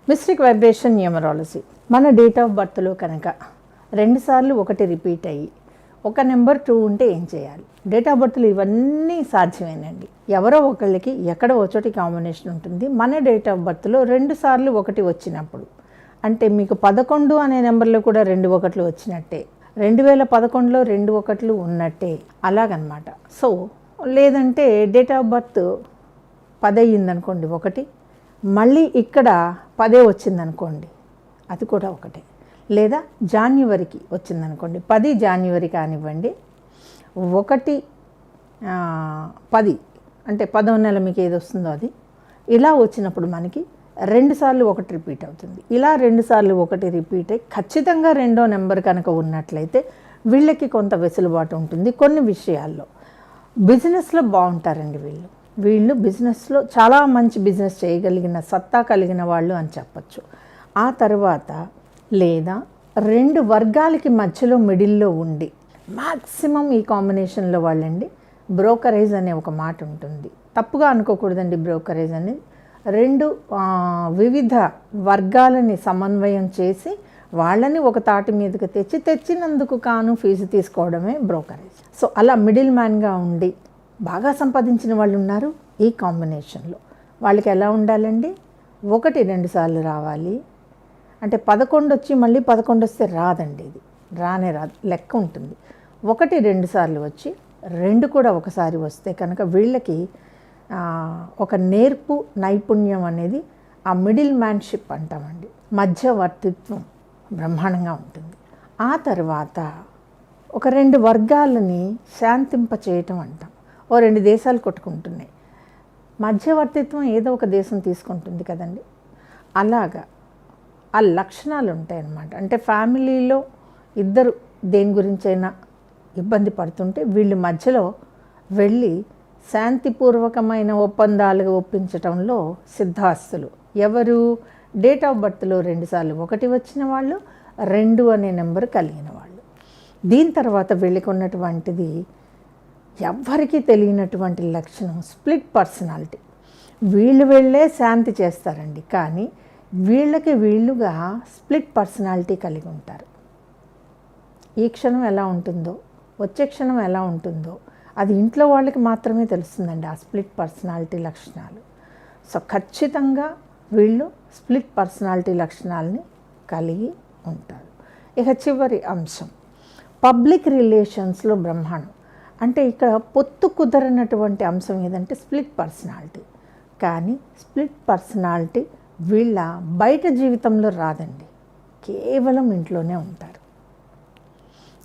Mystic vibration numerology మన date of బర్త్లో కనుక 2 సార్లు ఒకటి రిపీట్ అయ్యి ఒక నెంబర్ 2 ఉంటే ఏం చేయాలి? డేట్ ఆఫ్ బర్త్లో ఇవన్నీ సాధ్యమేనండి. ఎవరో ఒకళ్ళకి ఎక్కడో చోటి కాంబినేషన్ ఉంటుంది. మన డేట్ ఆఫ్ బర్త్లో 2 సార్లు ఒకటి వచ్చినప్పుడు, అంటే మీకు 11 అనే నెంబర్లో కూడా 2 ఒకట్లు వచ్చినట్టే, 2011లో 2 ఒకట్లు ఉన్నట్టే, అలాగనమాట. సో లేదంటే డేట్ ఆఫ్ బర్త్ 10 అయ్యిందనుకోండి, ఒకటి మళ్ళీ ఇక్కడ 10 వచ్చిందనుకోండి, అది కూడా ఒకటే. లేదా జాన్యువరికి వచ్చిందనుకోండి, 10 జాన్యువరి కానివ్వండి, 1 10 అంటే 10వ నెల మీకు ఏది వస్తుందో అది, ఇలా వచ్చినప్పుడు మనకి 2 సార్లు ఒకటి రిపీట్ అవుతుంది. ఇలా 2 సార్లు ఒకటి రిపీట్ అయ్యి ఖచ్చితంగా 2వ నెంబర్ కనుక ఉన్నట్లయితే వీళ్ళకి కొంత వెసులుబాటు ఉంటుంది. కొన్ని విషయాల్లో బిజినెస్లో బాగుంటారండి. వీళ్ళు బిజినెస్లో చాలా మంచి బిజినెస్ చేయగలిగిన సత్తా కలిగిన వాళ్ళు అని చెప్పచ్చు. ఆ తర్వాత లేదా 2 వర్గాలకి మధ్యలో మిడిల్లో ఉండి మ్యాక్సిమం ఈ కాంబినేషన్లో వాళ్ళండి. బ్రోకరేజ్ అనే ఒక మాట ఉంటుంది, తప్పుగా అనుకోకూడదండి. బ్రోకరేజ్ అనేది 2 వివిధ వర్గాలని సమన్వయం చేసి వాళ్ళని ఒక తాటి మీదకి తెచ్చినందుకు కాను ఫీజు తీసుకోవడమే బ్రోకరేజ్. సో అలా మిడిల్ మ్యాన్గా ఉండి బాగా సంపాదించిన వాళ్ళు ఉన్నారు ఈ కాంబినేషన్లో. వాళ్ళకి ఎలా ఉండాలండి? 1 2 సార్లు రావాలి. అంటే 11 వచ్చి మళ్ళీ 11 వస్తే రాదండి, ఇది రానే రాదు, లెక్క ఉంటుంది. 1 2 సార్లు వచ్చి 2 కూడా ఒకసారి వస్తే కనుక వీళ్ళకి ఒక నేర్పు నైపుణ్యం అనేది, ఆ మిడిల్ మ్యాన్షిప్ అంటామండి, మధ్యవర్తిత్వం బ్రహ్మాండంగా ఉంటుంది. ఆ తర్వాత ఒక 2 వర్గాలని శాంతింప చేయటం అంటాం. 2 దేశాలు కొట్టుకుంటున్నాయి, మధ్యవర్తిత్వం ఏదో ఒక దేశం తీసుకుంటుంది కదండి. అలాగా ఆ లక్షణాలు ఉంటాయన్నమాట. అంటే ఫ్యామిలీలో ఇద్దరు దేని గురించైనా ఇబ్బంది పడుతుంటే వీళ్ళు మధ్యలో వెళ్ళి శాంతిపూర్వకమైన ఒప్పందాలు ఒప్పించటంలో సిద్ధాస్తులు. ఎవరు? డేట్ ఆఫ్ బర్త్లో 2 సార్లు ఒకటి వచ్చిన వాళ్ళు, 2 అనే నెంబర్ కలిగిన వాళ్ళు. దీని తర్వాత వీళ్ళకి ఉన్నటువంటిది ఎవ్వరికీ తెలియనటువంటి లక్షణం స్ప్లిట్ పర్సనాలిటీ. వీళ్ళే శాంతి చేస్తారండి, కానీ వీళ్ళుగా స్ప్లిట్ పర్సనాలిటీ కలిగి ఉంటారు. ఈ క్షణం ఎలా ఉంటుందో, వచ్చే క్షణం ఎలా ఉంటుందో అది ఇంట్లో వాళ్ళకి మాత్రమే తెలుస్తుందండి, ఆ స్ప్లిట్ పర్సనాలిటీ లక్షణాలు. సో ఖచ్చితంగా వీళ్ళు స్ప్లిట్ పర్సనాలిటీ లక్షణాలని కలిగి ఉంటారు. ఇక చివరి అంశం పబ్లిక్ రిలేషన్స్లో బ్రహ్మాండం. అంటే ఇక్కడ పొత్తు కుదరనటువంటి అంశం ఏదంటే స్ప్లిట్ పర్సనాలిటీ. కానీ స్ప్లిట్ పర్సనాలిటీ వీళ్ళ బయట జీవితంలో రాదండి, కేవలం ఇంట్లోనే ఉంటారు.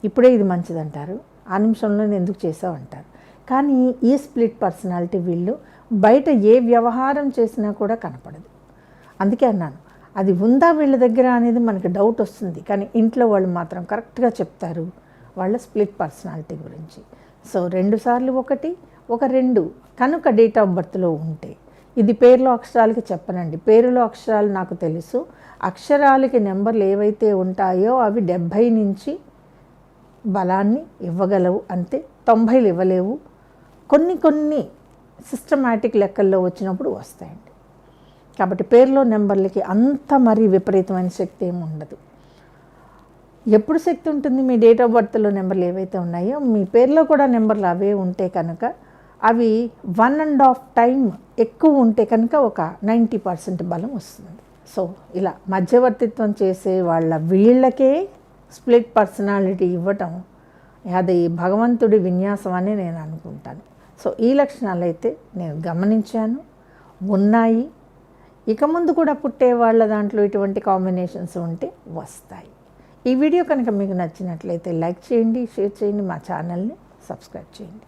ఇప్పుడే ఇది మంచిదంటారు, ఆ నిమిషంలోనే ఎందుకు చేసావు అంటారు. కానీ ఈ స్ప్లిట్ పర్సనాలిటీ వీళ్ళు బయట ఏ వ్యవహారం చేసినా కూడా కనపడదు. అందుకే అన్నాను, అది ఉందా వీళ్ళ దగ్గర అనేది మనకి డౌట్ వస్తుంది, కానీ ఇంట్లో వాళ్ళు మాత్రం కరెక్ట్గా చెప్తారు వాళ్ళ స్ప్లిట్ పర్సనాలిటీ గురించి. సో 2 సార్లు ఒకటి, ఒక 2 కనుక డేట్ ఆఫ్ బర్త్లో ఉంటే, ఇది పేరులో అక్షరాలకి చెప్పనండి, పేరులో అక్షరాలు నాకు తెలుసు. అక్షరాలకి నెంబర్లు ఏవైతే ఉంటాయో అవి 70 నుంచి బలాన్ని ఇవ్వగలవు, అంతే 90లు ఇవ్వలేవు. కొన్ని సిస్టమాటిక్ లెక్కల్లో వచ్చినప్పుడు వస్తాయండి. కాబట్టి పేరులో నెంబర్లకి అంత మరీ విపరీతమైన శక్తి ఏమి ఉండదు. ఎప్పుడు శక్తి ఉంటుంది? మీ డేట్ ఆఫ్ బర్త్లో నెంబర్లు ఏవైతే ఉన్నాయో మీ పేరులో కూడా నెంబర్లు అవే ఉంటే కనుక, అవి 1.5 టైం ఎక్కువ ఉంటే కనుక ఒక 90% బలం వస్తుంది. సో ఇలా మధ్యవర్తిత్వం చేసే వీళ్ళకే స్ప్లిట్ పర్సనాలిటీ ఇవ్వటం అది భగవంతుడి విన్యాసం అని నేను అనుకుంటాను. సో ఈ లక్షణాలు అయితే నేను గమనించాను, ఉన్నాయి. ఇక ముందు కూడా పుట్టే వాళ్ళ దాంట్లో ఇటువంటి కాంబినేషన్స్ ఉంటే వస్తాయి. ఈ వీడియో కనుక మీకు నచ్చినట్లయితే లైక్ చేయండి, షేర్ చేయండి, మా ఛానల్ని సబ్స్క్రైబ్ చేయండి.